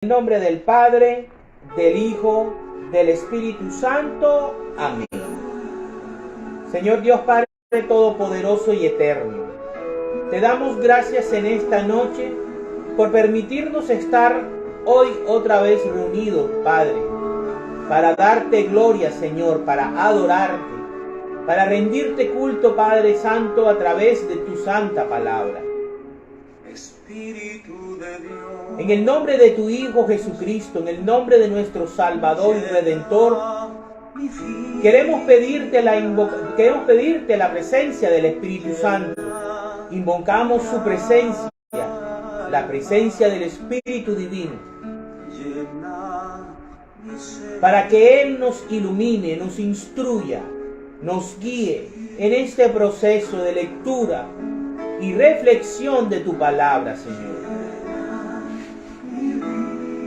nombre del Padre, del Hijo, del Espíritu Santo. Amén. Señor Dios Padre Todopoderoso y Eterno, te damos gracias en esta noche por permitirnos estar hoy otra vez reunidos, Padre, para darte gloria, Señor, para adorarte, para rendirte culto, Padre Santo, a través de tu santa palabra. Espíritu de Dios. En el nombre de tu Hijo Jesucristo, en el nombre de nuestro Salvador y Redentor, queremos pedirte la presencia del Espíritu Santo. Invocamos su presencia, la presencia del Espíritu Divino, para que Él nos ilumine, nos instruya, nos guíe en este proceso de lectura y reflexión de tu palabra, Señor.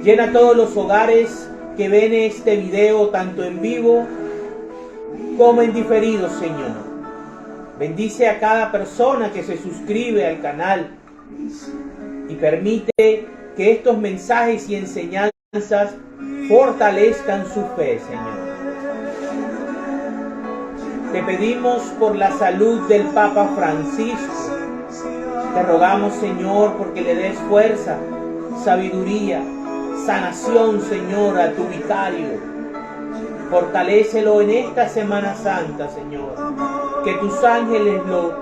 Llena todos los hogares que ven este video, tanto en vivo como en diferido, Señor. Bendice a cada persona que se suscribe al canal y permite que estos mensajes y enseñanzas fortalezcan su fe, Señor. Te pedimos por la salud del Papa Francisco. Te rogamos, Señor, porque le des fuerza, sabiduría, sanación, Señor, a tu vicario. Fortalécelo en esta Semana Santa, Señor. Que tus ángeles lo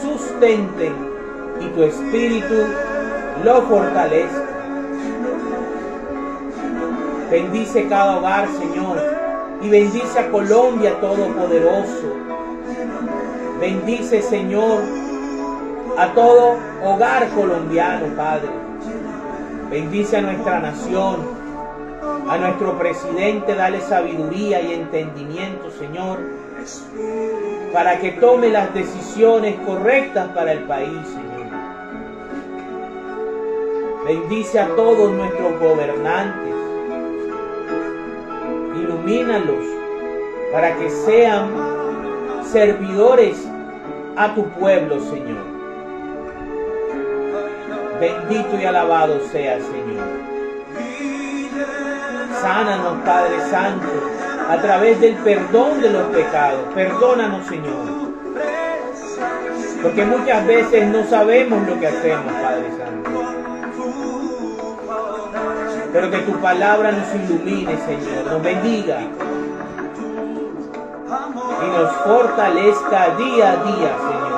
sustenten y tu Espíritu lo fortalezca. Bendice cada hogar, Señor, y bendice a Colombia Todopoderoso. Bendice, Señor, a todo hogar colombiano, Padre. Bendice a nuestra nación, a nuestro presidente, dale sabiduría y entendimiento, Señor, para que tome las decisiones correctas para el país, Señor. Bendice a todos nuestros gobernantes, ilumínalos para que sean servidores a tu pueblo, Señor. Bendito y alabado sea, Señor. Sánanos, Padre Santo, a través del perdón de los pecados. Perdónanos, Señor. Porque muchas veces no sabemos lo que hacemos, Padre Santo. Pero que tu palabra nos ilumine, Señor, nos bendiga y nos fortalezca día a día, Señor.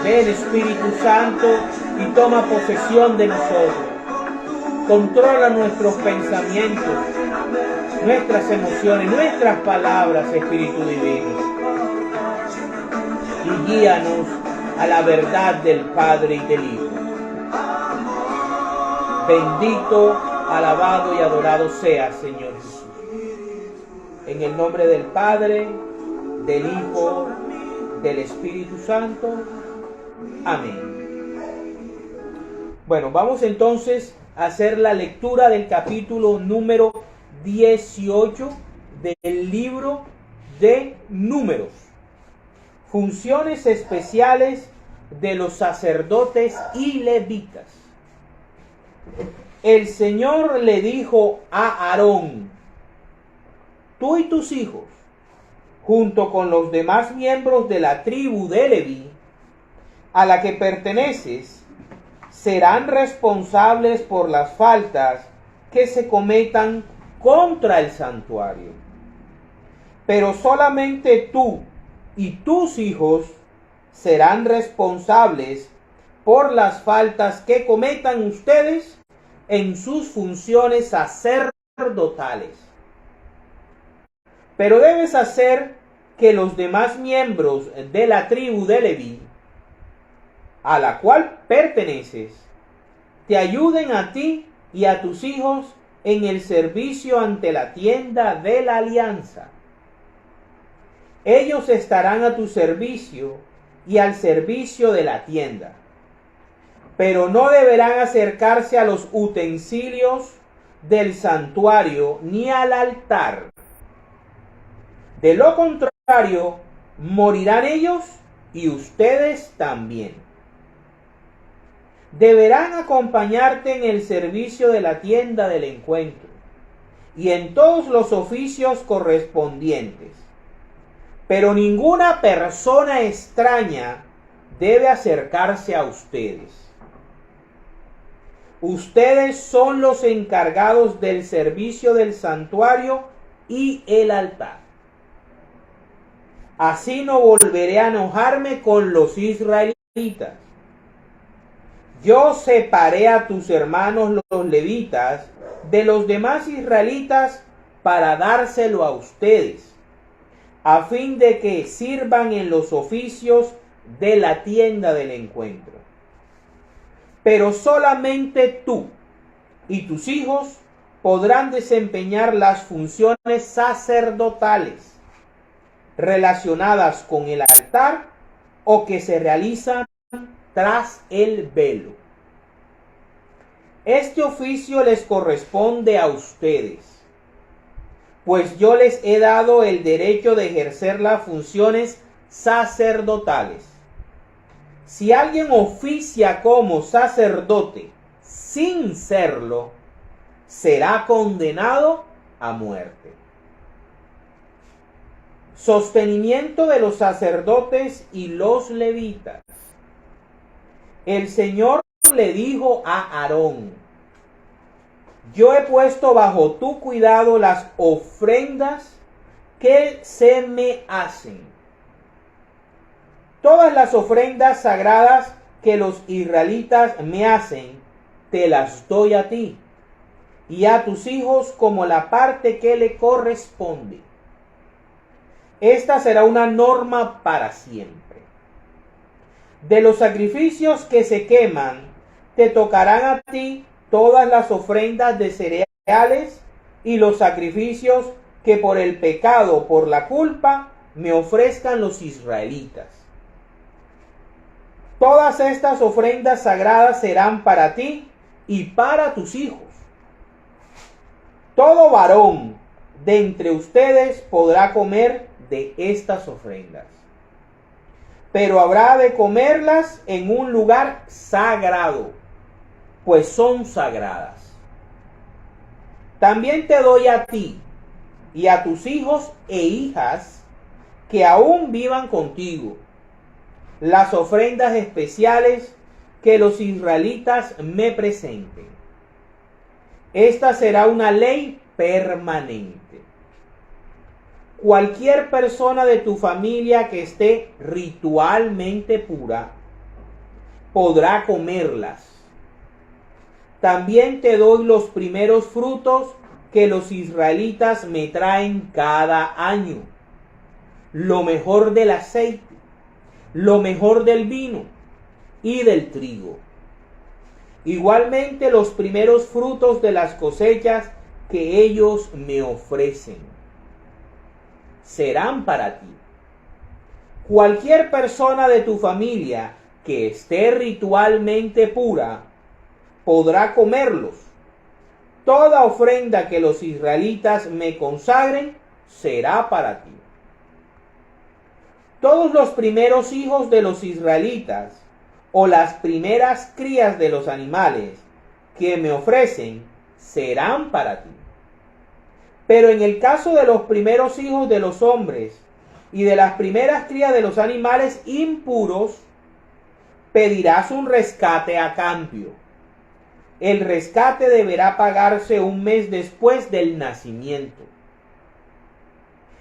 Ven, Espíritu Santo, y toma posesión de nosotros. Controla nuestros pensamientos, nuestras emociones, nuestras palabras, Espíritu Divino. Y guíanos a la verdad del Padre y del Hijo. Bendito, alabado y adorado sea, Señor Jesús. En el nombre del Padre, del Hijo, del Espíritu Santo. Amén. Bueno, vamos entonces a hacer la lectura del capítulo número 18 del libro de Números. Funciones especiales de los sacerdotes y levitas. El Señor le dijo a Aarón: tú y tus hijos, junto con los demás miembros de la tribu de Leví, a la que perteneces, serán responsables por las faltas que se cometan contra el santuario. Pero solamente tú y tus hijos serán responsables por las faltas que cometan ustedes en sus funciones sacerdotales. Pero debes hacer que los demás miembros de la tribu de Leví, a la cual perteneces, te ayuden a ti y a tus hijos en el servicio ante la tienda de la alianza. Ellos estarán a tu servicio y al servicio de la tienda, pero no deberán acercarse a los utensilios del santuario ni al altar. De lo contrario, morirán ellos y ustedes también. deberán acompañarte en el servicio de la tienda del encuentro y en todos los oficios correspondientes. Pero ninguna persona extraña debe acercarse a ustedes. Ustedes son los encargados del servicio del santuario y el altar. Así no volveré a enojarme con los israelitas. Yo separé a tus hermanos los levitas de los demás israelitas para dárselo a ustedes, a fin de que sirvan en los oficios de la tienda del encuentro. Pero solamente tú y tus hijos podrán desempeñar las funciones sacerdotales relacionadas con el altar o que se realizan tras el velo. Este oficio les corresponde a ustedes, pues yo les he dado el derecho de ejercer las funciones sacerdotales. Si alguien oficia como sacerdote sin serlo, será condenado a muerte. Sostenimiento de los sacerdotes y los levitas. El Señor le dijo a Aarón: yo he puesto bajo tu cuidado las ofrendas que se me hacen. Todas las ofrendas sagradas que los israelitas me hacen, te las doy a ti y a tus hijos como la parte que le corresponde. Esta será una norma para siempre. De los sacrificios que se queman, te tocarán a ti todas las ofrendas de cereales y los sacrificios que por el pecado, por la culpa, me ofrezcan los israelitas. Todas estas ofrendas sagradas serán para ti y para tus hijos. Todo varón de entre ustedes podrá comer de estas ofrendas, pero habrá de comerlas en un lugar sagrado, pues son sagradas. También te doy a ti y a tus hijos e hijas que aún vivan contigo las ofrendas especiales que los israelitas me presenten. Esta será una ley permanente. Cualquier persona de tu familia que esté ritualmente pura podrá comerlas. También te doy los primeros frutos que los israelitas me traen cada año, lo mejor del aceite, lo mejor del vino y del trigo. Igualmente los primeros frutos de las cosechas que ellos me ofrecen serán para ti. Cualquier persona de tu familia que esté ritualmente pura podrá comerlos. Toda ofrenda que los israelitas me consagren será para ti. Todos los primeros hijos de los israelitas o las primeras crías de los animales que me ofrecen serán para ti. Pero en el caso de los primeros hijos de los hombres y de las primeras crías de los animales impuros, pedirás un rescate a cambio. El rescate deberá pagarse un mes después del nacimiento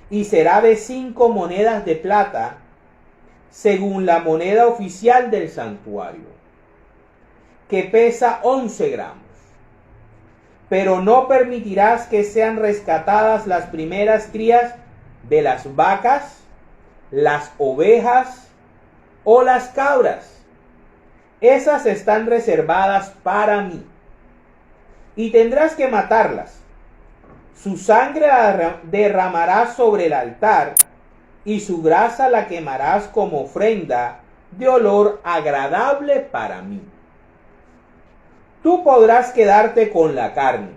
y será de 5 monedas de plata, según la moneda oficial del santuario, que pesa 11 gramos. Pero no permitirás que sean rescatadas las primeras crías de las vacas, las ovejas o las cabras. Esas están reservadas para mí. Y tendrás que matarlas. Su sangre la derramarás sobre el altar y su grasa la quemarás como ofrenda de olor agradable para mí. Tú podrás quedarte con la carne,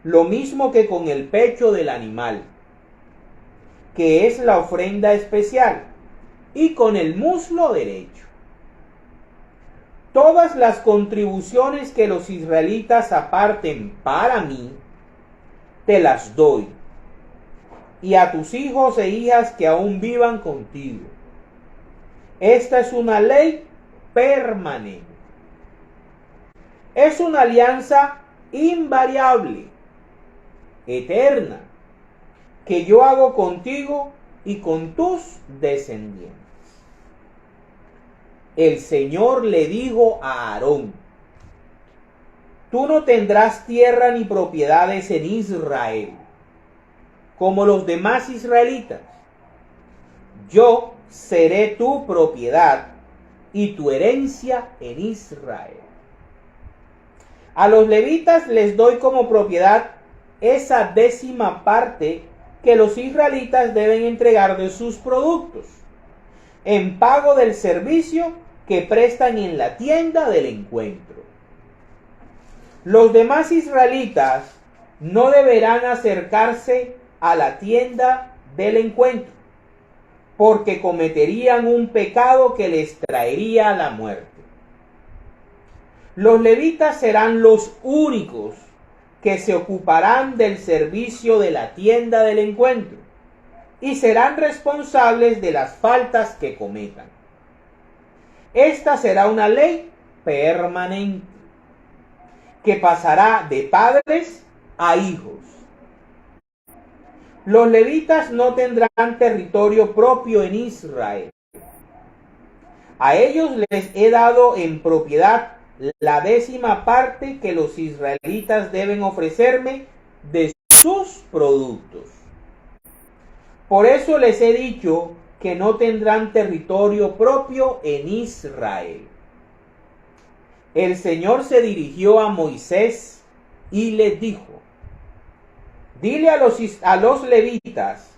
lo mismo que con el pecho del animal, que es la ofrenda especial, y con el muslo derecho. todas las contribuciones que los israelitas aparten para mí, te las doy, y a tus hijos e hijas que aún vivan contigo. Esta es una ley permanente. Es una alianza invariable, eterna, que yo hago contigo y con tus descendientes. El Señor le dijo a Aarón: tú no tendrás tierra ni propiedades en Israel, como los demás israelitas. Yo seré tu propiedad y tu herencia en Israel. A los levitas les doy como propiedad esa 10ª parte que los israelitas deben entregar de sus productos, en pago del servicio que prestan en la tienda del encuentro. Los demás israelitas no deberán acercarse a la tienda del encuentro, porque cometerían un pecado que les traería la muerte. Los levitas serán los únicos que se ocuparán del servicio de la tienda del encuentro y serán responsables de las faltas que cometan. Esta será una ley permanente que pasará de padres a hijos. Los levitas no tendrán territorio propio en Israel. A ellos les he dado en propiedad la 10ª parte que los israelitas deben ofrecerme de sus productos. Por eso les he dicho que no tendrán territorio propio en Israel. El Señor se dirigió a Moisés y les dijo: dile a los levitas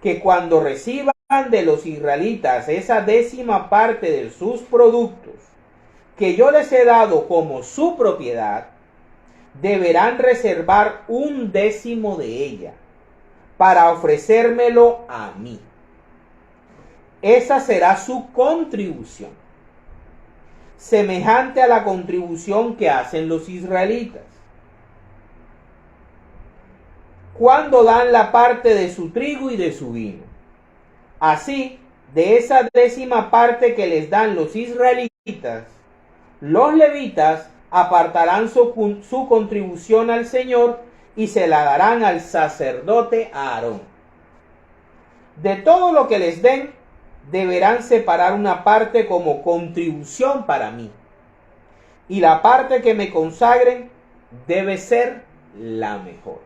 que cuando reciban de los israelitas esa 10ª parte de sus productos que yo les he dado como su propiedad, deberán reservar 1/10 de ella para ofrecérmelo a mí. Esa será su contribución, semejante a la contribución que hacen los israelitas cuando dan la parte de su trigo y de su vino. Así, de esa 10ª parte que les dan los israelitas, los levitas apartarán su contribución al Señor y se la darán al sacerdote Aarón. De todo lo que les den, deberán separar una parte como contribución para mí, y la parte que me consagren debe ser la mejor.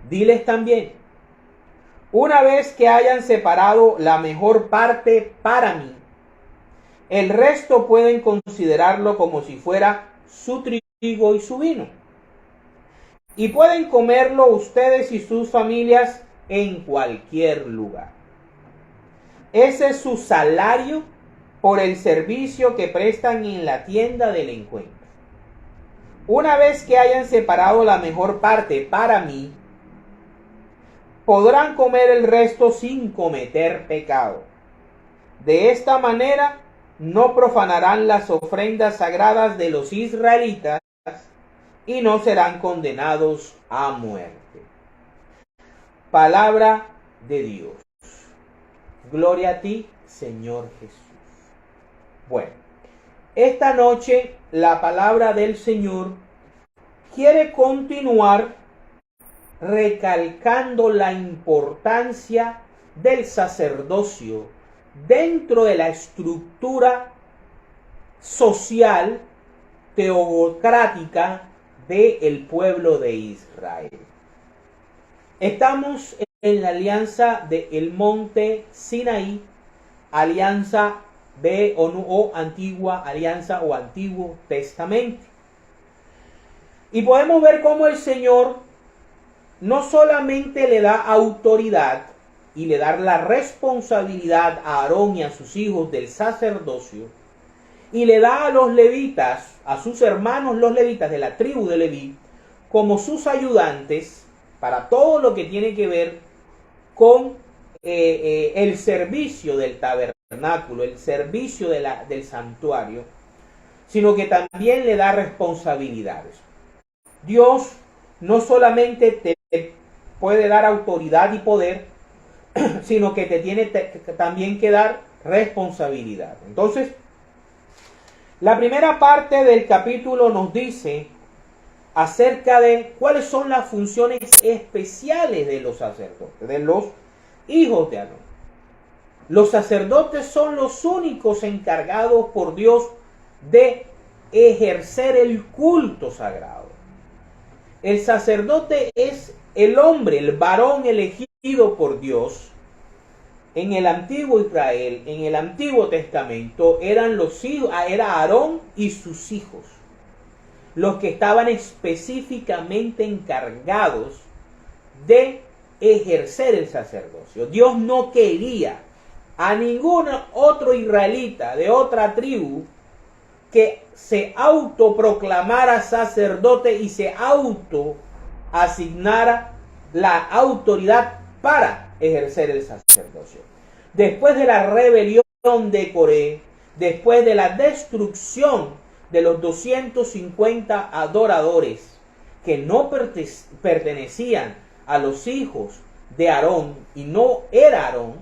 Diles también: una vez que hayan separado la mejor parte para mí, el resto pueden considerarlo como si fuera su trigo y su vino, y pueden comerlo ustedes y sus familias en cualquier lugar. Ese es su salario por el servicio que prestan en la tienda del encuentro. Una vez que hayan separado la mejor parte para mí, podrán comer el resto sin cometer pecado. De esta manera no profanarán las ofrendas sagradas de los israelitas y no serán condenados a muerte. Palabra de Dios. Gloria a ti, Señor Jesús. Bueno, esta noche la palabra del Señor quiere continuar recalcando la importancia del sacerdocio dentro de la estructura social teocrática del pueblo de Israel. Estamos en la alianza del monte Sinaí, alianza o antigua alianza o antiguo testamento. Y podemos ver cómo el Señor no solamente le da autoridad y le da la responsabilidad a Aarón y a sus hijos del sacerdocio, y le da a los levitas, a sus hermanos los levitas de la tribu de Leví, como sus ayudantes para todo lo que tiene que ver con el servicio del tabernáculo. tabernáculo, el servicio del santuario, sino que también le da responsabilidades. Dios no solamente te puede dar autoridad y poder, sino que te tiene también que dar responsabilidad. Entonces, la primera parte del capítulo nos dice acerca de cuáles son las funciones especiales de los sacerdotes, de los hijos de Aarón. Los sacerdotes son los únicos encargados por Dios de ejercer el culto sagrado. El sacerdote es el hombre, el varón elegido por Dios. En el antiguo Israel, en el Antiguo Testamento, eran los hijos, era Aarón y sus hijos los que estaban específicamente encargados de ejercer el sacerdocio. Dios no quería a ningún otro israelita de otra tribu que se autoproclamara sacerdote y se autoasignara la autoridad para ejercer el sacerdocio. Después de la rebelión de Coré, después de la destrucción de los 250 adoradores que no pertenecían a los hijos de Aarón y no era Aarón,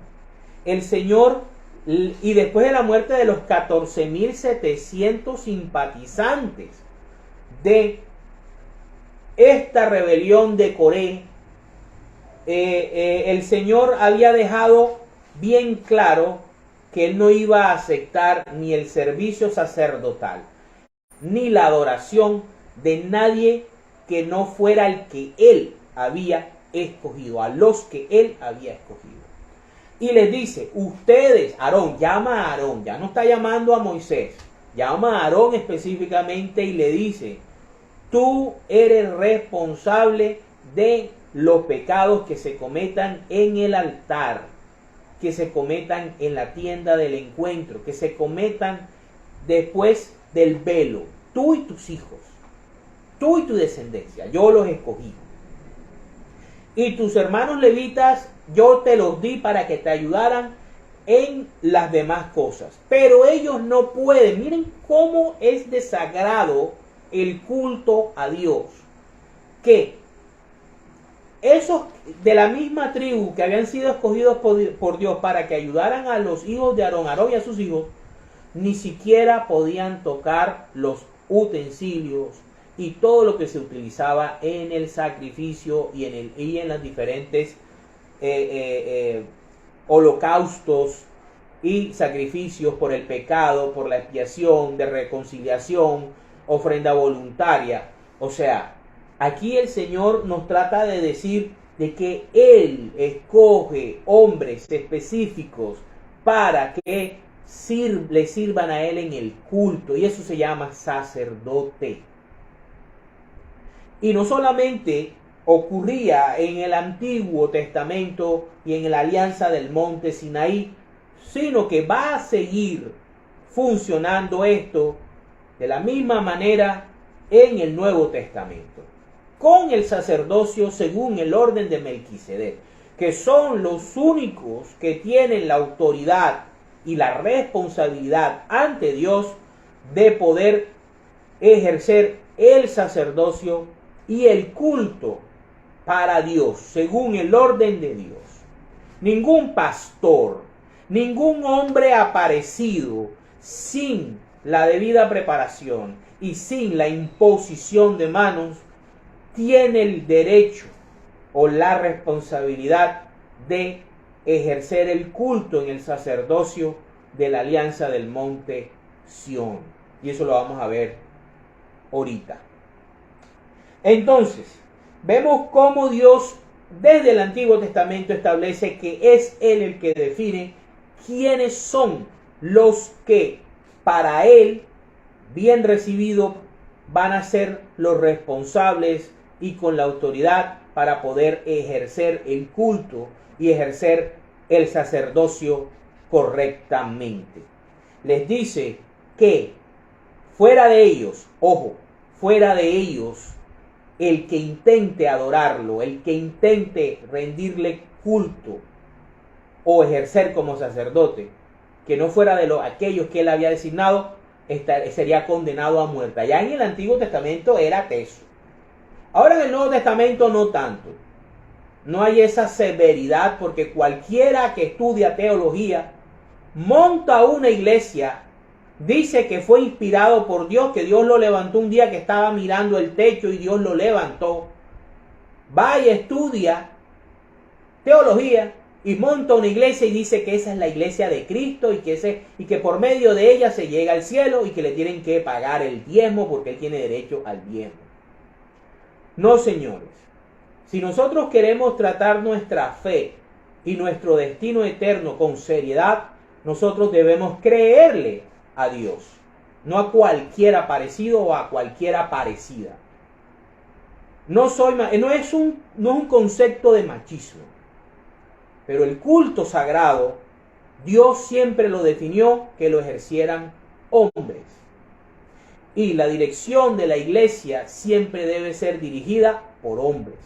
el Señor, y después de la muerte de los 14.700 simpatizantes de esta rebelión de Coré, el Señor había dejado bien claro que Él no iba a aceptar ni el servicio sacerdotal, ni la adoración de nadie que no fuera el que Él había escogido, a los que Él había escogido. Y les dice, ustedes, Aarón, llama a Aarón, ya no está llamando a Moisés, llama a Aarón específicamente y le dice, tú eres responsable de los pecados que se cometan en el altar, que se cometan en la tienda del encuentro, que se cometan después del velo, tú y tus hijos, tú y tu descendencia, yo los escogí. Y tus hermanos levitas, yo te los di para que te ayudaran en las demás cosas. Pero ellos no pueden. Miren cómo es de sagrado el culto a Dios. Que esos de la misma tribu que habían sido escogidos por Dios para que ayudaran a los hijos de Aarón, Aarón y a sus hijos, ni siquiera podían tocar los utensilios y todo lo que se utilizaba en el sacrificio y en las diferentes holocaustos y sacrificios por el pecado, por la expiación, de reconciliación, ofrenda voluntaria. O sea, aquí el Señor nos trata de decir de que Él escoge hombres específicos para que le sirvan a Él en el culto, y eso se llama sacerdote. Y no solamente ocurría en el Antiguo Testamento y en la alianza del monte Sinaí, sino que va a seguir funcionando esto de la misma manera en el Nuevo Testamento, con el sacerdocio según el orden de Melquisedec, que son los únicos que tienen la autoridad y la responsabilidad ante Dios de poder ejercer el sacerdocio y el culto para Dios, según el orden de Dios. Ningún pastor, ningún hombre aparecido sin la debida preparación y sin la imposición de manos tiene el derecho o la responsabilidad de ejercer el culto en el sacerdocio de la alianza del monte Sión. Y eso lo vamos a ver ahorita. Entonces, vemos cómo Dios desde el Antiguo Testamento establece que es Él el que define quiénes son los que para Él, bien recibido, van a ser los responsables y con la autoridad para poder ejercer el culto y ejercer el sacerdocio correctamente. Les dice que fuera de ellos, ojo, fuera de ellos, el que intente adorarlo, el que intente rendirle culto o ejercer como sacerdote, que no fuera de aquellos que él había designado, sería condenado a muerte. Ya en el Antiguo Testamento era teso. Ahora en el Nuevo Testamento no tanto. No hay esa severidad, porque cualquiera que estudia teología, monta una iglesia, dice que fue inspirado por Dios, que Dios lo levantó un día que estaba mirando el techo y Dios lo levantó. Va y estudia teología y monta una iglesia y dice que esa es la iglesia de Cristo y que por medio de ella se llega al cielo y que le tienen que pagar el diezmo porque él tiene derecho al diezmo. No, señores. Si nosotros queremos tratar nuestra fe y nuestro destino eterno con seriedad, nosotros debemos creerle a Dios, no a cualquiera parecido o a cualquiera parecida. No es un concepto de machismo, pero el culto sagrado, Dios siempre lo definió que lo ejercieran hombres. Y la dirección de la iglesia siempre debe ser dirigida por hombres.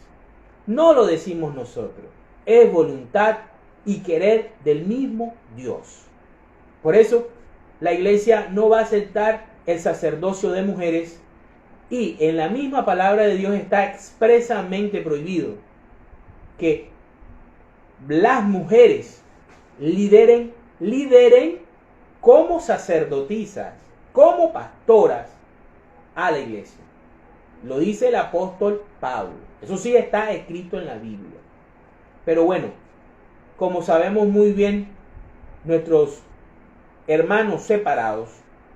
No lo decimos nosotros, es voluntad y querer del mismo Dios. Por eso, la iglesia no va a aceptar el sacerdocio de mujeres y en la misma palabra de Dios está expresamente prohibido que las mujeres lideren como sacerdotisas, como pastoras a la iglesia. Lo dice el apóstol Pablo. Eso sí está escrito en la Biblia. Pero bueno, como sabemos muy bien, nuestros hermanos separados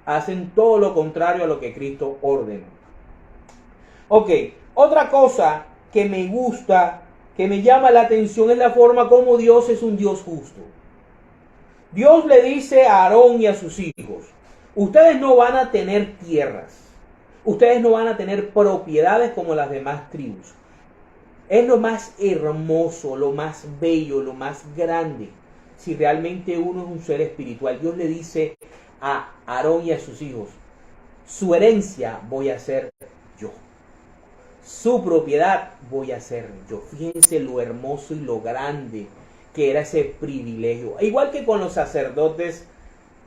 hacen todo lo contrario a lo que Cristo ordenó. Ok, otra cosa que me gusta, que me llama la atención, es la forma como Dios es un Dios justo. Dios le dice a Aarón y a sus hijos: ustedes no van a tener tierras. Ustedes no van a tener propiedades como las demás tribus. Es lo más hermoso, lo más bello, lo más grande. Si realmente uno es un ser espiritual, Dios le dice a Aarón y a sus hijos: su herencia voy a ser yo. Su propiedad voy a ser yo. Fíjense lo hermoso y lo grande que era ese privilegio. Igual que con los sacerdotes,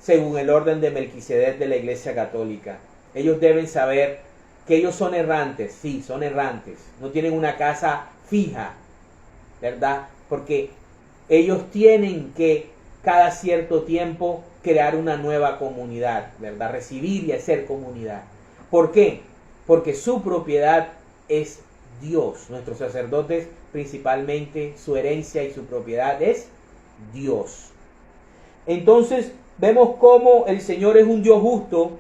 según el orden de Melquisedec de la Iglesia Católica. Ellos deben saber que ellos son errantes, sí, son errantes. No tienen una casa fija, ¿verdad? Porque ellos tienen que cada cierto tiempo crear una nueva comunidad, ¿verdad? Recibir y hacer comunidad. ¿Por qué? Porque su propiedad es Dios. Nuestros sacerdotes, principalmente, su herencia y su propiedad es Dios. Entonces, vemos cómo el Señor es un Dios justo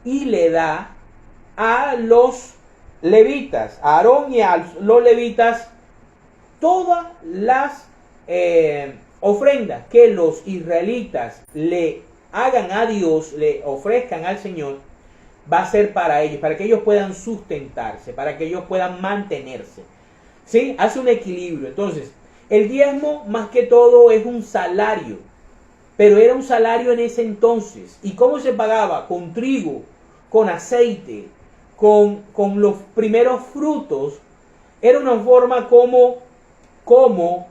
y le da a los levitas, a Aarón y a los levitas, todas las ofrendas que los israelitas le hagan a Dios, le ofrezcan al Señor, va a ser para ellos, para que ellos puedan sustentarse, para que ellos puedan mantenerse. ¿Sí? Hace un equilibrio. Entonces, el diezmo más que todo es un salario, pero era un salario en ese entonces. ¿Y cómo se pagaba? Con trigo, con aceite, con los primeros frutos. Era una forma como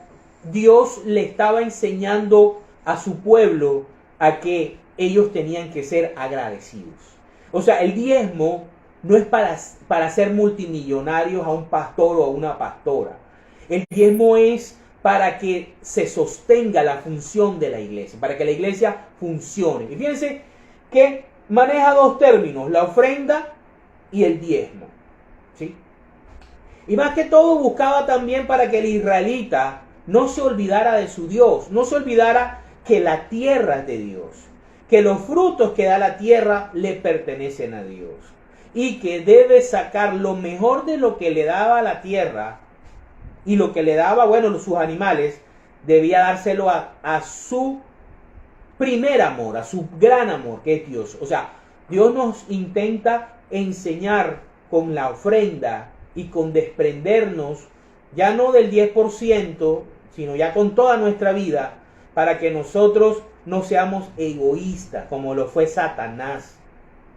Dios le estaba enseñando a su pueblo a que ellos tenían que ser agradecidos. O sea, el diezmo no es para ser multimillonarios a un pastor o a una pastora. El diezmo es para que se sostenga la función de la iglesia, para que la iglesia funcione. Y fíjense que maneja dos términos: la ofrenda y el diezmo, ¿sí? Y más que todo buscaba también para que el israelita no se olvidara de su Dios, no se olvidara que la tierra es de Dios, que los frutos que da la tierra le pertenecen a Dios y que debe sacar lo mejor de lo que le daba la tierra y lo que le daba, bueno, sus animales, debía dárselo a su primer amor, a su gran amor, que es Dios. O sea, Dios nos intenta enseñar con la ofrenda y con desprendernos, ya no del 10%, sino ya con toda nuestra vida, para que nosotros no seamos egoístas, como lo fue Satanás,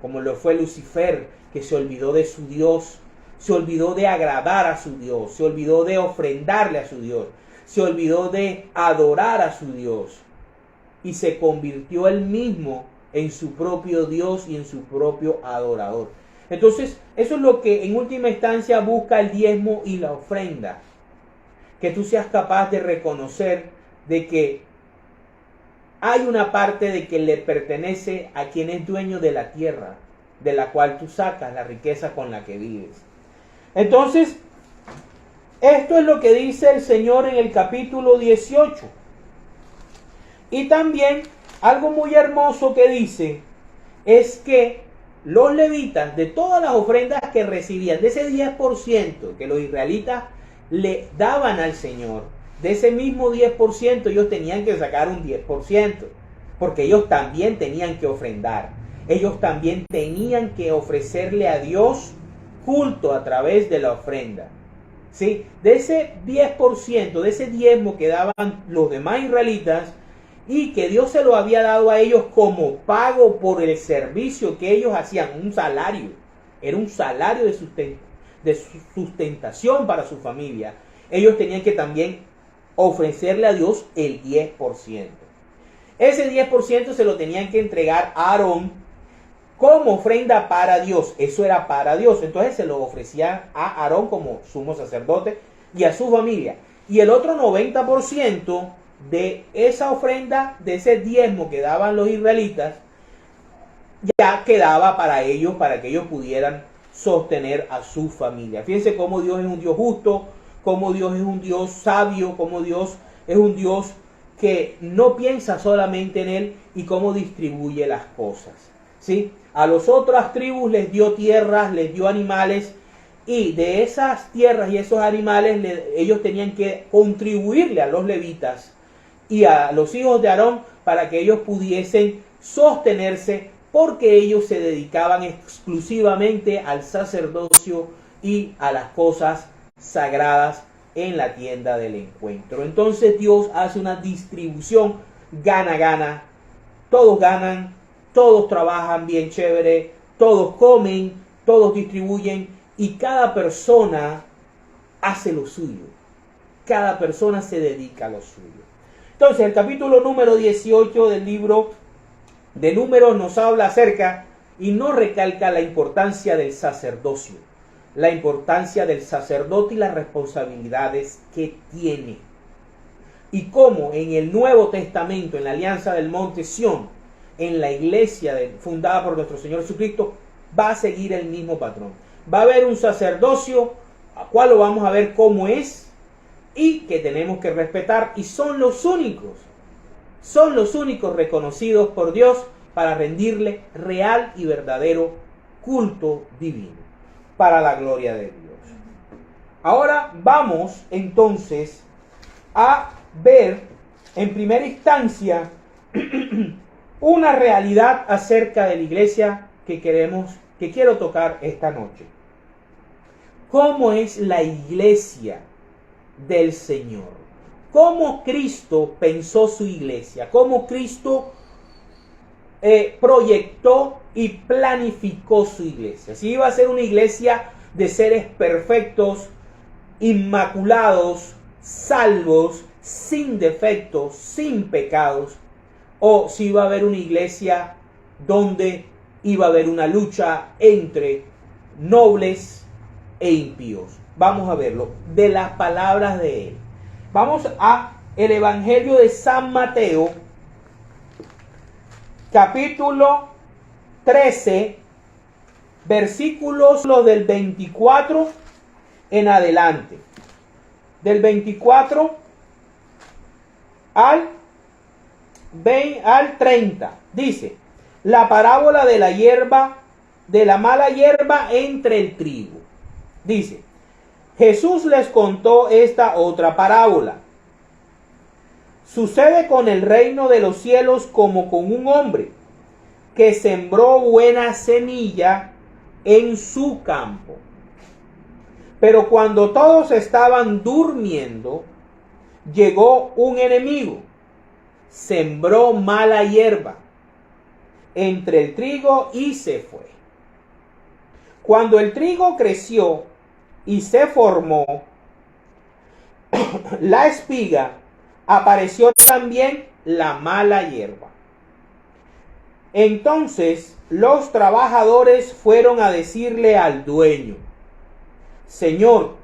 como lo fue Lucifer, que se olvidó de su Dios, se olvidó de agradar a su Dios, se olvidó de ofrendarle a su Dios, se olvidó de adorar a su Dios. y se convirtió él mismo en su propio Dios y en su propio adorador. Entonces, eso es lo que en última instancia busca el diezmo y la ofrenda. Que tú seas capaz de reconocer de que hay una parte de que le pertenece a quien es dueño de la tierra, de la cual tú sacas la riqueza con la que vives. Entonces, esto es lo que dice el Señor en el capítulo 18. Y también algo muy hermoso que dice es que los levitas, de todas las ofrendas que recibían, de ese 10% que los israelitas le daban al Señor, de ese mismo 10% ellos tenían que sacar un 10%, porque ellos también tenían que ofrendar. Ellos también tenían que ofrecerle a Dios culto a través de la ofrenda. ¿Sí? De ese 10%, de ese diezmo que daban los demás israelitas, y que Dios se lo había dado a ellos como pago por el servicio que ellos hacían, un salario. Era un salario de sustentación para su familia. Ellos tenían que también ofrecerle a Dios el 10%. Ese 10% se lo tenían que entregar a Aarón como ofrenda para Dios. Eso era para Dios. Entonces se lo ofrecían a Aarón como sumo sacerdote y a su familia. Y el otro 90% de esa ofrenda, de ese diezmo que daban los israelitas, ya quedaba para ellos, para que ellos pudieran sostener a su familia. Fíjense cómo Dios es un Dios justo, cómo Dios es un Dios sabio, cómo Dios es un Dios que no piensa solamente en él y cómo distribuye las cosas. ¿Sí? A las otras tribus les dio tierras, les dio animales, y de esas tierras y esos animales ellos tenían que contribuirle a los levitas y a los hijos de Aarón para que ellos pudiesen sostenerse, porque ellos se dedicaban exclusivamente al sacerdocio y a las cosas sagradas en la tienda del encuentro. Entonces Dios hace una distribución gana-gana. Todos ganan, todos trabajan bien chévere, todos comen, todos distribuyen, y cada persona hace lo suyo. Cada persona se dedica a lo suyo. Entonces, el capítulo número 18 del libro de Números nos habla acerca y nos recalca la importancia del sacerdocio, la importancia del sacerdote y las responsabilidades que tiene. Y cómo en el Nuevo Testamento, en la Alianza del Monte Sión, en la iglesia fundada por nuestro Señor Jesucristo, va a seguir el mismo patrón. Va a haber un sacerdocio, a cual lo vamos a ver cómo es, y que tenemos que respetar, y son los únicos reconocidos por Dios para rendirle real y verdadero culto divino, para la gloria de Dios. Ahora vamos entonces a ver en primera instancia una realidad acerca de la iglesia que quiero tocar esta noche. ¿Cómo es la iglesia del Señor? ¿Cómo Cristo pensó su iglesia? ¿Cómo Cristo proyectó y planificó su iglesia? Si iba a ser una iglesia de seres perfectos, inmaculados, salvos, sin defectos, sin pecados, o si iba a haber una iglesia donde iba a haber una lucha entre nobles e impíos. Vamos a verlo de las palabras de él. Vamos a el Evangelio de San Mateo, capítulo 13, versículos del 24 en adelante. Del 24 al 30. Dice: la parábola de la hierba, de la mala hierba entre el trigo. Dice: Jesús les contó esta otra parábola. Sucede con el reino de los cielos como con un hombre que sembró buena semilla en su campo. Pero cuando todos estaban durmiendo, llegó un enemigo, sembró mala hierba entre el trigo y se fue. Cuando el trigo creció y se formó la espiga, apareció también la mala hierba. Entonces los trabajadores fueron a decirle al dueño: Señor,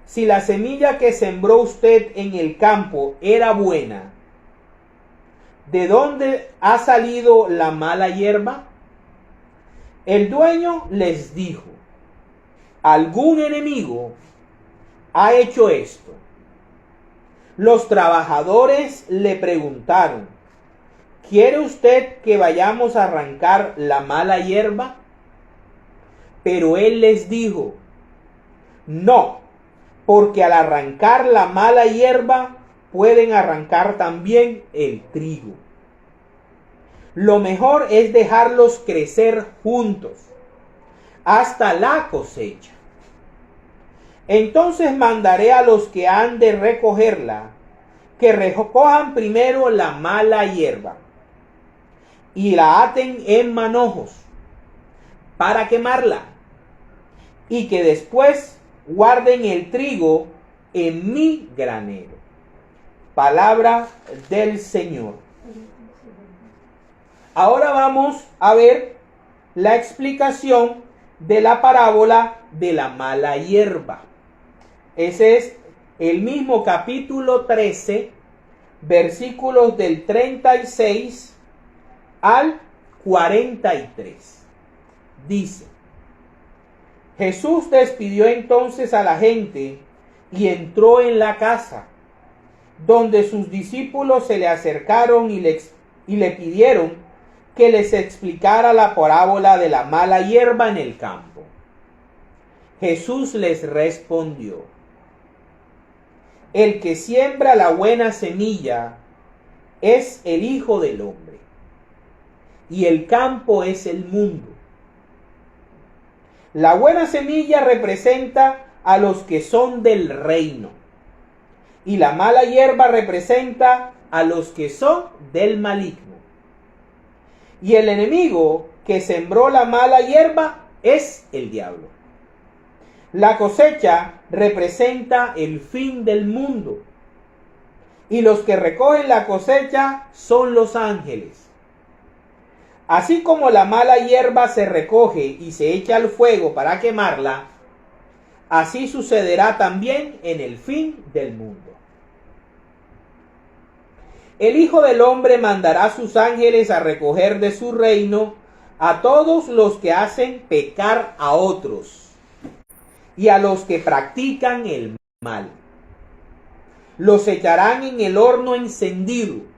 si la semilla que sembró usted en el campo era buena, ¿de dónde ha salido la mala hierba? El dueño les dijo: algún enemigo ha hecho esto. Los trabajadores le preguntaron: ¿quiere usted que vayamos a arrancar la mala hierba? Pero él les dijo: no, porque al arrancar la mala hierba pueden arrancar también el trigo. Lo mejor es dejarlos crecer juntos hasta la cosecha. Entonces mandaré a los que han de recogerla que recojan primero la mala hierba y la aten en manojos para quemarla, y que después guarden el trigo en mi granero. Palabra del Señor. Ahora vamos a ver la explicación de la parábola de la mala hierba. Ese es el mismo capítulo 13, versículos del 36 al 43. Dice: Jesús despidió entonces a la gente y entró en la casa, donde sus discípulos se le acercaron y le pidieron que les explicara la parábola de la mala hierba en el campo. Jesús les respondió: el que siembra la buena semilla es el Hijo del Hombre, y el campo es el mundo. La buena semilla representa a los que son del reino, y la mala hierba representa a los que son del maligno. Y el enemigo que sembró la mala hierba es el diablo. La cosecha representa el fin del mundo, y los que recogen la cosecha son los ángeles. Así como la mala hierba se recoge y se echa al fuego para quemarla, así sucederá también en el fin del mundo. El Hijo del Hombre mandará a sus ángeles a recoger de su reino a todos los que hacen pecar a otros y a los que practican el mal. Los echarán en el horno encendido,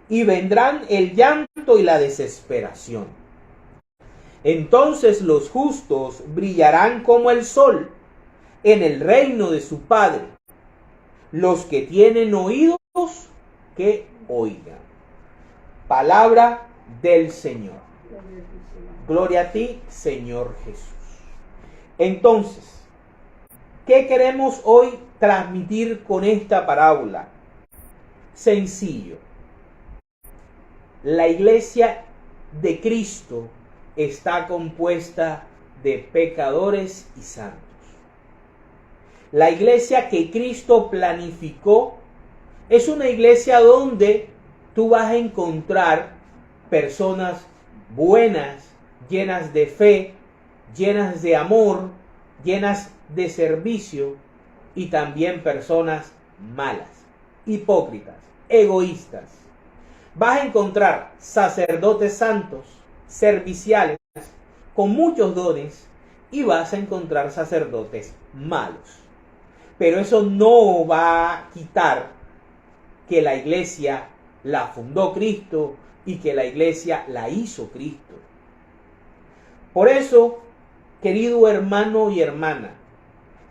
y vendrán el llanto y la desesperación. Entonces los justos brillarán como el sol en el reino de su Padre. Los que tienen oídos, que oigan. Palabra del Señor. Gloria a ti, Señor Jesús. Entonces, ¿qué queremos hoy transmitir con esta parábola? Sencillo. La iglesia de Cristo está compuesta de pecadores y santos. La iglesia que Cristo planificó es una iglesia donde tú vas a encontrar personas buenas, llenas de fe, llenas de amor, llenas de servicio, y también personas malas, hipócritas, egoístas. Vas a encontrar sacerdotes santos, serviciales, con muchos dones, y vas a encontrar sacerdotes malos. Pero eso no va a quitar que la iglesia la fundó Cristo y que la iglesia la hizo Cristo. Por eso, querido hermano y hermana,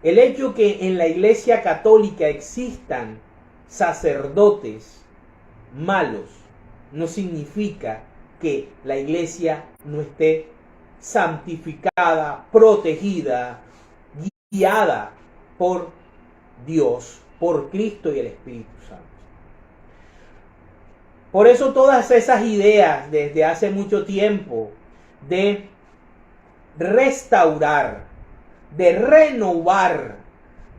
el hecho que en la iglesia católica existan sacerdotes malos no significa que la iglesia no esté santificada, protegida, guiada por Dios, por Cristo y el Espíritu Santo. Por eso todas esas ideas desde hace mucho tiempo de restaurar, de renovar,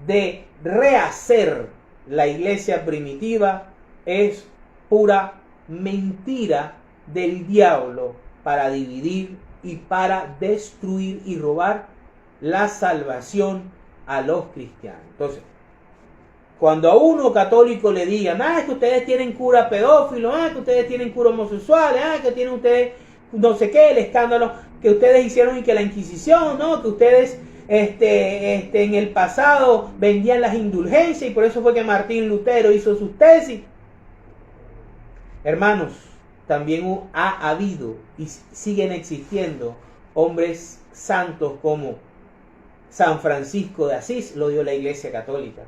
de rehacer la iglesia primitiva es pura mentira del diablo para dividir y para destruir y robar la salvación a los cristianos. Entonces, cuando a uno católico le digan, que ustedes tienen cura pedófilo, que ustedes tienen cura homosexuales, que tienen ustedes no sé qué, el escándalo que ustedes hicieron y que la Inquisición, ¿no? Que ustedes en el pasado vendían las indulgencias y por eso fue que Martín Lutero hizo sus tesis. Hermanos, también ha habido y siguen existiendo hombres santos como San Francisco de Asís, lo dio la Iglesia Católica,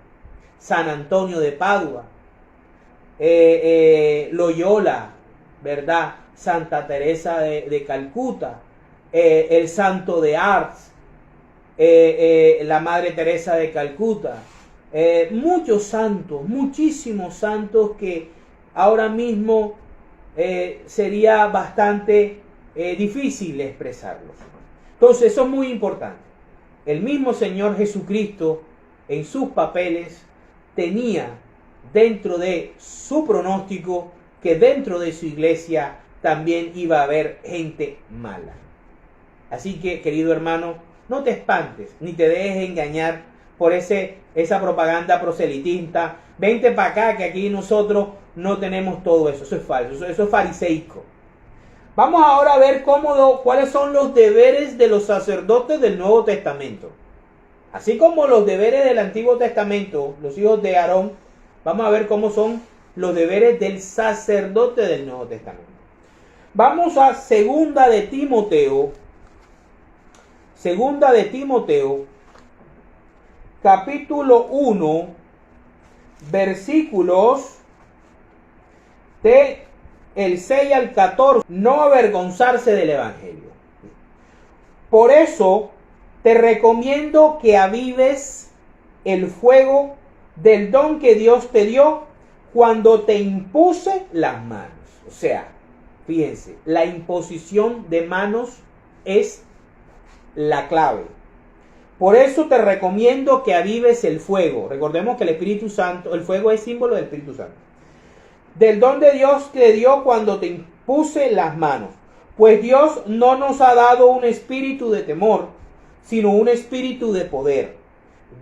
San Antonio de Padua, Loyola, ¿verdad? Santa Teresa de Calcuta, el Santo de Ars, la Madre Teresa de Calcuta, muchos santos, muchísimos santos que ahora mismo sería bastante difícil expresarlos. Entonces eso es muy importante. El mismo Señor Jesucristo en sus papeles tenía dentro de su pronóstico que dentro de su iglesia también iba a haber gente mala. Así que, querido hermano, no te espantes ni te dejes engañar por esa propaganda proselitista. Vente para acá que aquí nosotros no tenemos todo eso. Eso es falso, eso es fariseico. Vamos ahora a ver cuáles son los deberes de los sacerdotes del Nuevo Testamento. Así como los deberes del Antiguo Testamento, los hijos de Aarón, vamos a ver cómo son los deberes del sacerdote del Nuevo Testamento. Vamos a Segunda de Timoteo, capítulo 1, versículos del 6 al 14. No avergonzarse del Evangelio. Por eso te recomiendo que avives el fuego del don que Dios te dio cuando te impuse las manos. O sea, fíjense, la imposición de manos es la clave. Por eso te recomiendo que avives el fuego. Recordemos que el Espíritu Santo, el fuego es símbolo del Espíritu Santo. Del don de Dios te dio cuando te impuse las manos. Pues Dios no nos ha dado un espíritu de temor, sino un espíritu de poder,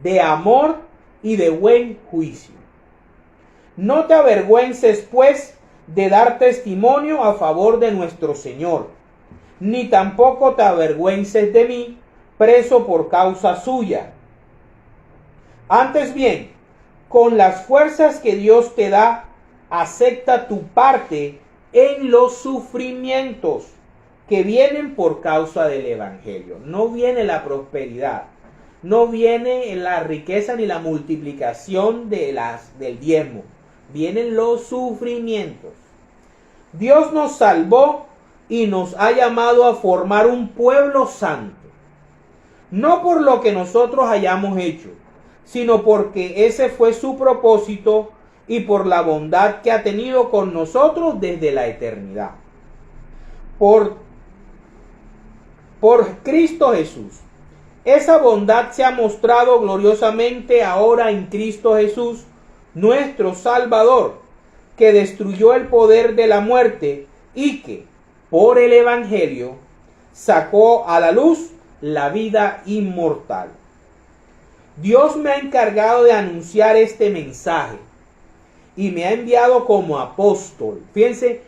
de amor y de buen juicio. No te avergüences, pues, de dar testimonio a favor de nuestro Señor, ni tampoco te avergüences de mí, preso por causa suya. Antes bien, con las fuerzas que Dios te da, acepta tu parte en los sufrimientos que vienen por causa del Evangelio. No viene la prosperidad, no viene la riqueza ni la multiplicación del diezmo, vienen los sufrimientos. Dios nos salvó y nos ha llamado a formar un pueblo santo, no por lo que nosotros hayamos hecho, sino porque ese fue su propósito y por la bondad que ha tenido con nosotros desde la eternidad. Por Cristo Jesús. Esa bondad se ha mostrado gloriosamente ahora en Cristo Jesús, nuestro Salvador, que destruyó el poder de la muerte y que, por el Evangelio, sacó a la luz la vida inmortal. Dios me ha encargado de anunciar este mensaje y me ha enviado como apóstol. Fíjense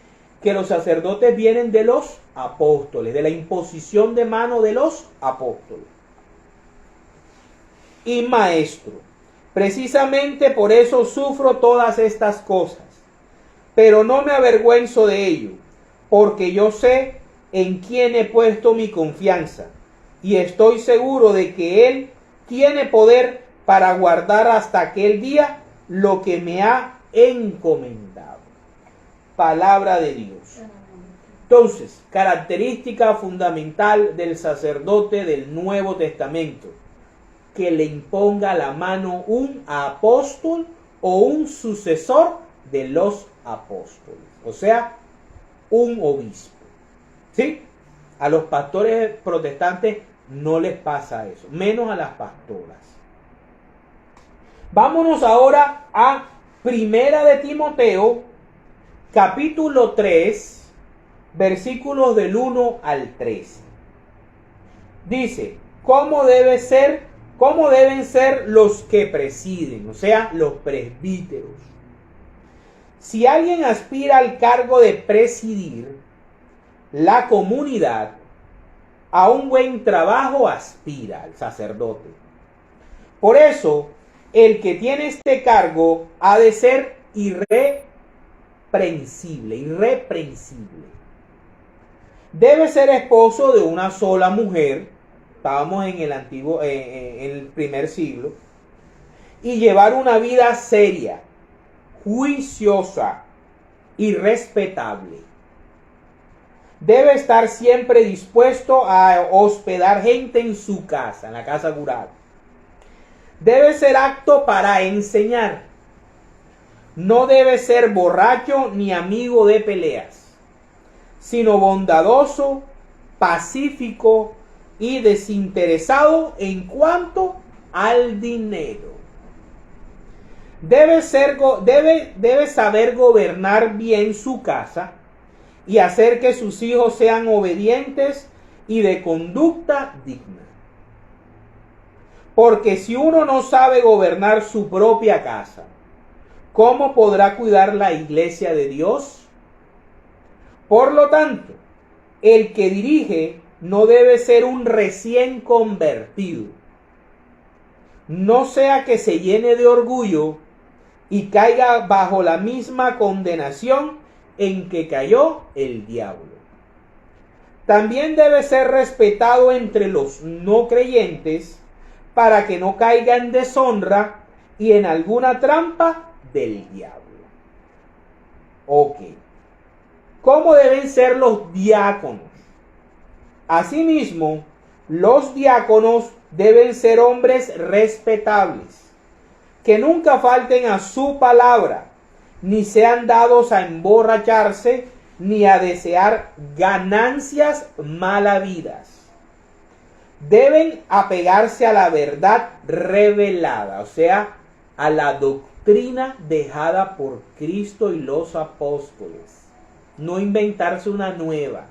que los sacerdotes vienen de los apóstoles, de la imposición de mano de los apóstoles. Y maestro. Precisamente por eso sufro todas estas cosas, pero no me avergüenzo de ello, porque yo sé en quién he puesto mi confianza y estoy seguro de que Él tiene poder para guardar hasta aquel día lo que me ha encomendado. Palabra de Dios. Entonces, característica fundamental del sacerdote del Nuevo Testamento: que le imponga la mano un apóstol o un sucesor de los apóstoles, o sea, un obispo. ¿Sí? A los pastores protestantes no les pasa eso, menos a las pastoras. Vámonos ahora a Primera de Timoteo, capítulo 3, versículos del 1 al 13. Dice, ¿cómo deben ser los que presiden? O sea, los presbíteros. Si alguien aspira al cargo de presidir la comunidad, a un buen trabajo aspira el sacerdote. Por eso, el que tiene este cargo ha de ser irreprensible. Debe ser esposo de una sola mujer, estábamos en el primer siglo, y llevar una vida seria, juiciosa y respetable. Debe estar siempre dispuesto a hospedar gente en su casa, en la casa cural. Debe ser apto para enseñar. No debe ser borracho ni amigo de peleas, sino bondadoso, pacífico y desinteresado en cuanto al dinero. Debe saber gobernar bien su casa y hacer que sus hijos sean obedientes y de conducta digna. Porque si uno no sabe gobernar su propia casa, ¿cómo podrá cuidar la iglesia de Dios? Por lo tanto, el que dirige no debe ser un recién convertido, no sea que se llene de orgullo y caiga bajo la misma condenación en que cayó el diablo. También debe ser respetado entre los no creyentes para que no caiga en deshonra y en alguna trampa del diablo. Ok. ¿Cómo deben ser los diáconos? Asimismo, los diáconos deben ser hombres respetables, que nunca falten a su palabra, ni sean dados a emborracharse, ni a desear ganancias malavidas. Deben apegarse a la verdad revelada, o sea, a la doctrina dejada por Cristo y los apóstoles. No inventarse una nueva,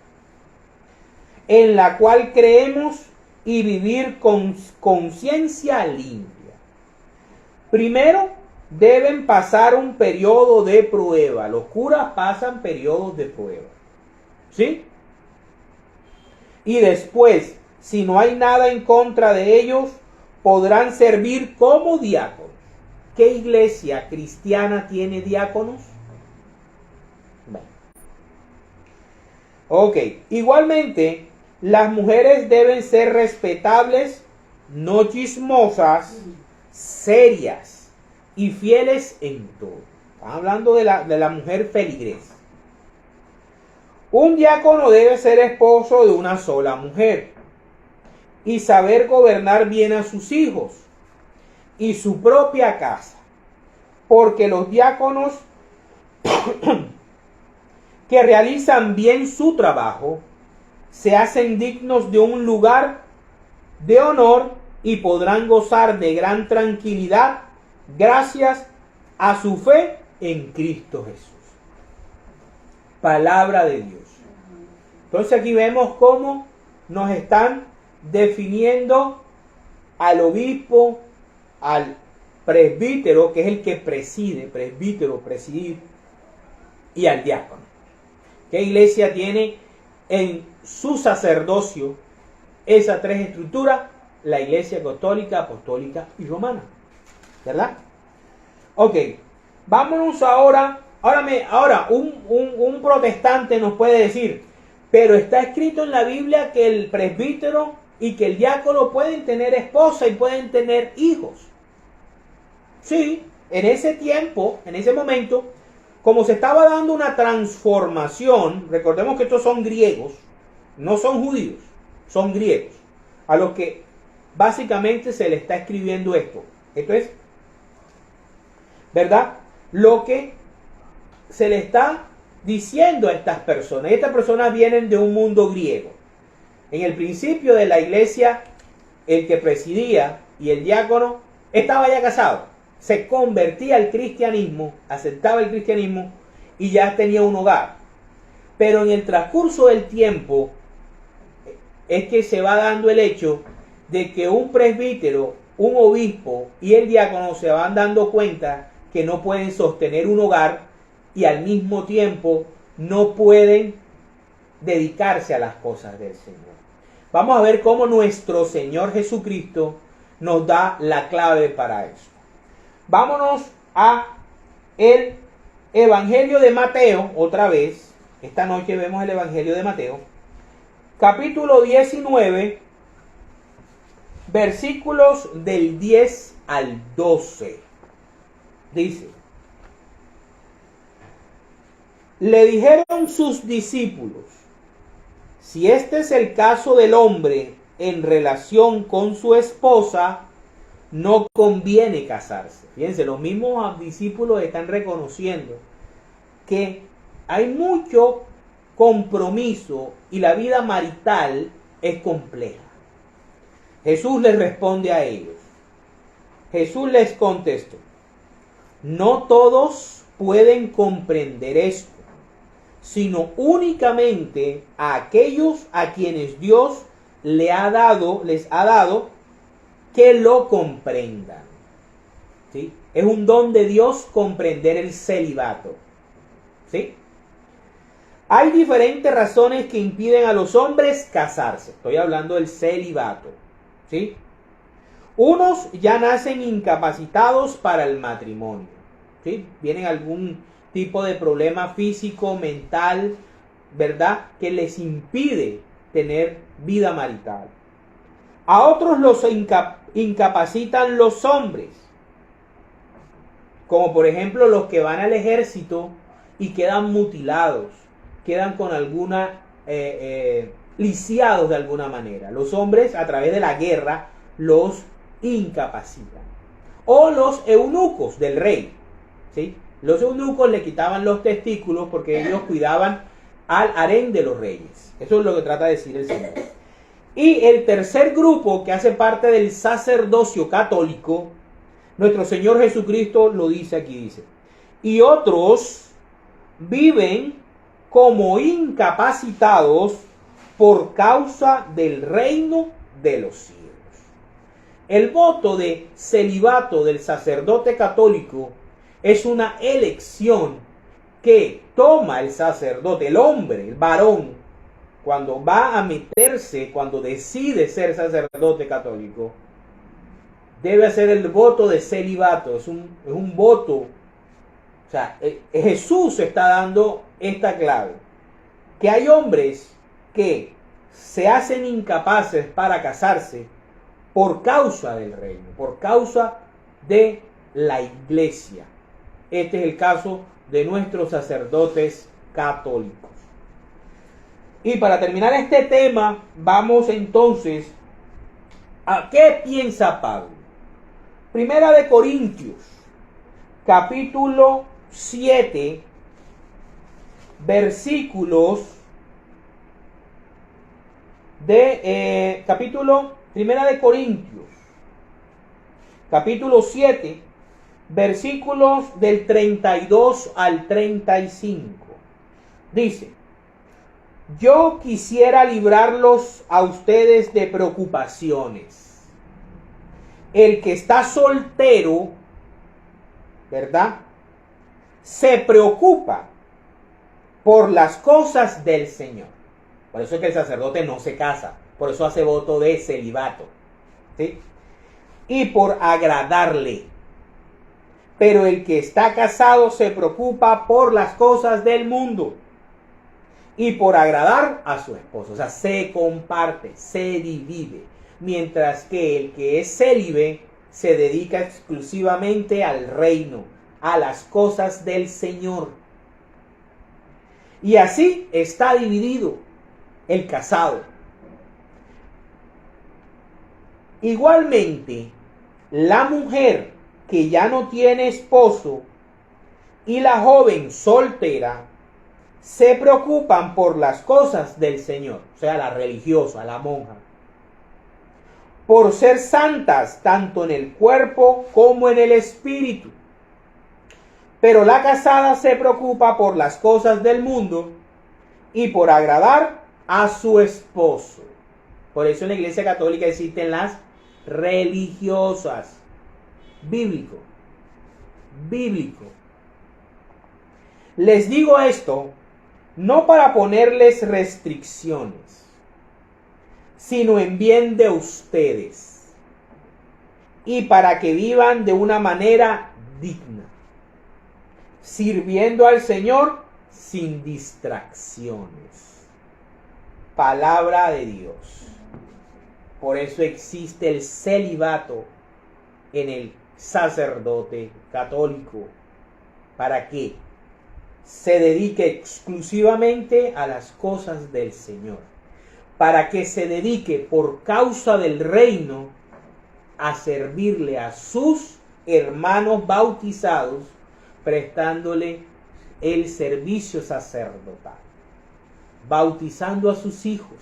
en la cual creemos, y vivir con conciencia limpia. Primero, deben pasar un periodo de prueba. Los curas pasan periodos de prueba, ¿sí? Y después, si no hay nada en contra de ellos, podrán servir como diáconos. ¿Qué iglesia cristiana tiene diáconos? Bueno. Ok, igualmente, las mujeres deben ser respetables, no chismosas, serias y fieles en todo. Estamos hablando de la mujer feligresa. Un diácono debe ser esposo de una sola mujer y saber gobernar bien a sus hijos y su propia casa, porque los diáconos que realizan bien su trabajo se hacen dignos de un lugar de honor y podrán gozar de gran tranquilidad gracias a su fe en Cristo Jesús. Palabra de Dios. Entonces aquí vemos cómo nos están definiendo al obispo, al presbítero, que es el que preside, presbítero, presidir, y al diácono. ¿Qué iglesia tiene en su sacerdocio esas tres estructuras? La iglesia católica, apostólica y romana, ¿verdad? Ok, vámonos ahora. Ahora un protestante nos puede decir, pero está escrito en la Biblia que el presbítero y que el diácono pueden tener esposa y pueden tener hijos. Sí, en ese tiempo, en ese momento, como se estaba dando una transformación, recordemos que estos son griegos, no son judíos, son griegos, a los que básicamente se le está escribiendo esto. Esto es, ¿verdad? Lo que se le está diciendo a estas personas. Estas personas vienen de un mundo griego. En el principio de la iglesia, el que presidía y el diácono estaba ya casado. Se convertía al cristianismo, aceptaba el cristianismo y ya tenía un hogar. Pero en el transcurso del tiempo es que se va dando el hecho de que un presbítero, un obispo y el diácono se van dando cuenta que no pueden sostener un hogar y al mismo tiempo no pueden dedicarse a las cosas del Señor. Vamos a ver cómo nuestro Señor Jesucristo nos da la clave para eso. Vámonos a el Evangelio de Mateo, otra vez. Esta noche vemos el Evangelio de Mateo, capítulo 19, versículos del 10 al 12. Dice: le dijeron sus discípulos: si este es el caso del hombre en relación con su esposa, no conviene casarse. Fíjense, los mismos discípulos están reconociendo que hay mucho compromiso y la vida marital es compleja. Jesús les responde a ellos. Jesús les contestó: no todos pueden comprender esto, sino únicamente a aquellos a quienes Dios les ha dado que lo comprendan. ¿Sí? Es un don de Dios comprender el celibato. ¿Sí? Hay diferentes razones que impiden a los hombres casarse. Estoy hablando del celibato. ¿Sí? Unos ya nacen incapacitados para el matrimonio. ¿Sí? Vienen algún tipo de problema físico, mental, ¿verdad?, que les impide tener vida marital. A otros los incapacitan los hombres, como por ejemplo los que van al ejército y quedan mutilados, quedan con alguna lisiados de alguna manera. Los hombres a través de la guerra los incapacitan. O los eunucos del rey, ¿sí? Los eunucos le quitaban los testículos porque ellos cuidaban al harén de los reyes. Eso es lo que trata de decir el Señor. Y el tercer grupo, que hace parte del sacerdocio católico, nuestro Señor Jesucristo lo dice aquí, dice: y otros viven como incapacitados por causa del reino de los cielos. El voto de celibato del sacerdote católico es una elección que toma el sacerdote, el hombre, el varón, cuando va a meterse, cuando decide ser sacerdote católico. Debe hacer el voto de celibato, es un voto. O sea, Jesús está dando esta clave, que hay hombres que se hacen incapaces para casarse por causa del reino, por causa de la iglesia. Este es el caso de nuestros sacerdotes católicos. Y para terminar este tema, vamos entonces a qué piensa Pablo. Primera de Corintios, capítulo 7, versículos de Primera de Corintios, capítulo 7, versículos del 32 al 35. Dice: yo quisiera librarlos a ustedes de preocupaciones. El que está soltero, ¿verdad?, se preocupa por las cosas del Señor. Por eso es que el sacerdote no se casa. Por eso hace voto de celibato, ¿sí? Y por agradarle. Pero el que está casado se preocupa por las cosas del mundo y por agradar a su esposo. O sea, se comparte, se divide. Mientras que el que es célibe se dedica exclusivamente al reino, a las cosas del Señor. Y así está dividido el casado. Igualmente, la mujer que ya no tiene esposo y la joven soltera se preocupan por las cosas del Señor, o sea, la religiosa, la monja, por ser santas tanto en el cuerpo como en el espíritu. Pero la casada se preocupa por las cosas del mundo y por agradar a su esposo. Por eso en la Iglesia Católica existen las religiosas. Bíblico. Les digo esto no para ponerles restricciones, sino en bien de ustedes y para que vivan de una manera digna, sirviendo al Señor sin distracciones. Palabra de Dios. Por eso existe el celibato en el sacerdote católico, para que se dedique exclusivamente a las cosas del Señor, para que se dedique por causa del reino a servirle a sus hermanos bautizados, prestándole el servicio sacerdotal, bautizando a sus hijos,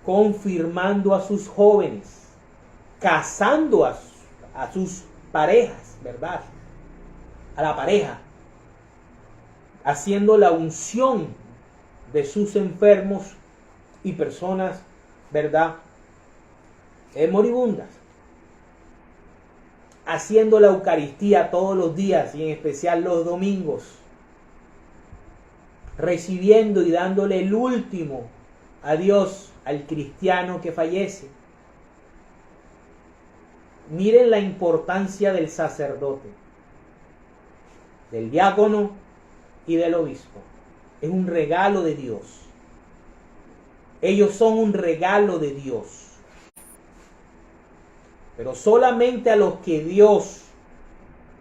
confirmando a sus jóvenes, casando a sus parejas, ¿verdad? A la pareja, haciendo la unción de sus enfermos y personas, ¿verdad? Moribundas, haciendo la Eucaristía todos los días y en especial los domingos, recibiendo y dándole el último adiós al cristiano que fallece. Miren la importancia del sacerdote, del diácono y del obispo. Es un regalo de Dios. Ellos son un regalo de Dios. Pero solamente a los que Dios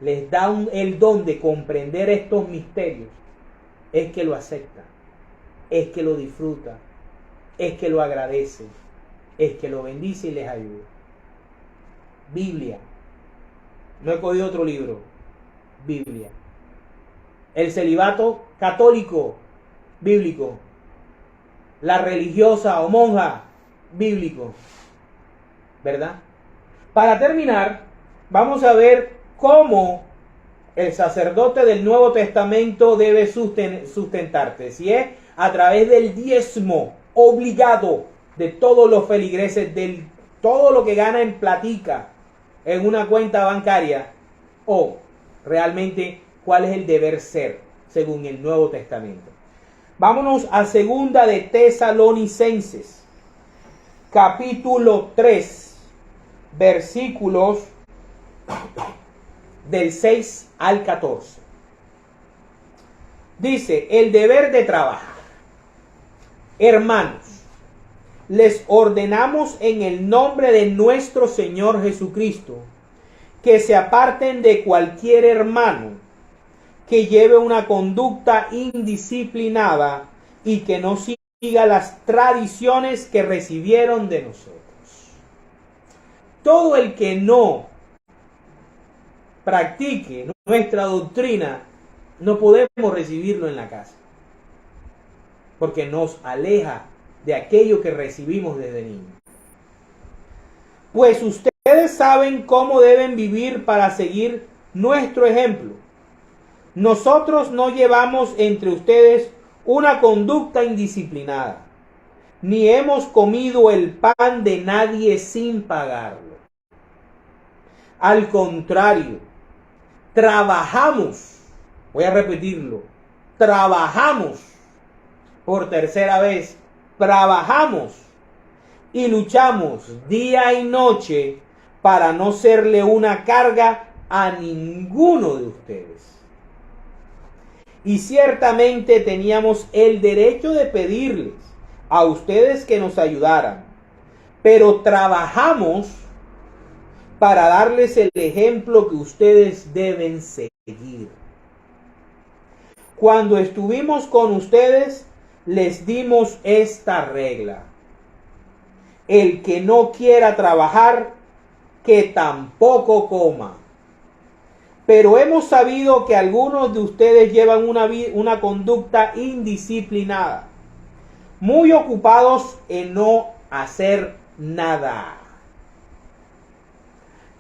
les da el don de comprender estos misterios es que lo acepta, es que lo disfruta, es que lo agradece, es que lo bendice y les ayuda. Biblia. No he cogido otro libro. Biblia. El celibato católico, bíblico. La religiosa o monja, bíblico. ¿Verdad? Para terminar, vamos a ver cómo el sacerdote del Nuevo Testamento debe sustentarse. Si es a través del diezmo obligado de todos los feligreses, de todo lo que gana en platica en una cuenta bancaria, o realmente cuál es el deber ser según el Nuevo Testamento. Vámonos a segunda de Tesalonicenses, capítulo 3, versículos del 6 al 14. Dice, el deber de trabajar. Hermanos, les ordenamos en el nombre de nuestro Señor Jesucristo que se aparten de cualquier hermano que lleve una conducta indisciplinada y que no siga las tradiciones que recibieron de nosotros. Todo el que no practique nuestra doctrina, no podemos recibirlo en la casa, porque nos aleja de aquello que recibimos desde niños. Pues ustedes saben cómo deben vivir para seguir nuestro ejemplo. Nosotros no llevamos entre ustedes una conducta indisciplinada, ni hemos comido el pan de nadie sin pagarlo. Al contrario, trabajamos, voy a repetirlo, trabajamos por tercera vez, trabajamos y luchamos día y noche para no serle una carga a ninguno de ustedes. Y ciertamente teníamos el derecho de pedirles a ustedes que nos ayudaran, pero trabajamos para darles el ejemplo que ustedes deben seguir. Cuando estuvimos con ustedes, les dimos esta regla: el que no quiera trabajar, que tampoco coma. Pero hemos sabido que algunos de ustedes llevan una conducta indisciplinada, muy ocupados en no hacer nada.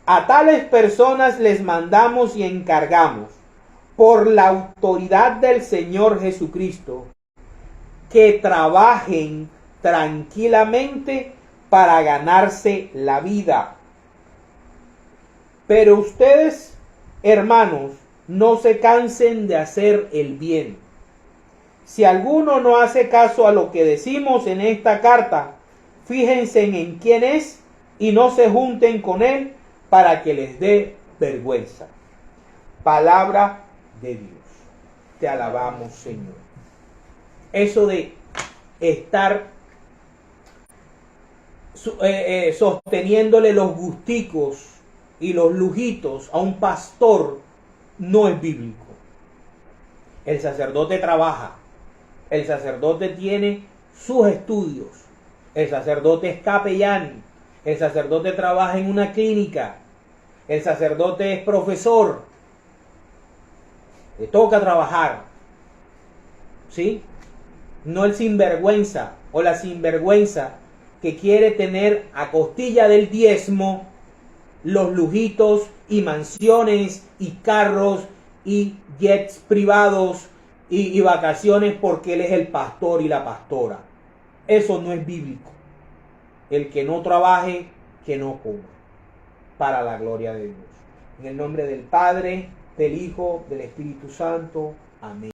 A tales personas les mandamos y encargamos por la autoridad del Señor Jesucristo, que trabajen tranquilamente para ganarse la vida. Pero ustedes, hermanos, no se cansen de hacer el bien. Si alguno no hace caso a lo que decimos en esta carta, fíjense en quién es y no se junten con él para que les dé vergüenza. Palabra de Dios. Te alabamos, Señor. Eso de estar sosteniéndole los gusticos y los lujitos a un pastor no es bíblico. El sacerdote trabaja, el sacerdote tiene sus estudios, el sacerdote es capellán, el sacerdote trabaja en una clínica, el sacerdote es profesor, le toca trabajar, ¿sí? No el sinvergüenza o la sinvergüenza que quiere tener a costilla del diezmo los lujitos y mansiones y carros y jets privados y vacaciones porque él es el pastor y la pastora. Eso no es bíblico. El que no trabaje, que no coma, para la gloria de Dios. En el nombre del Padre, del Hijo, del Espíritu Santo. Amén.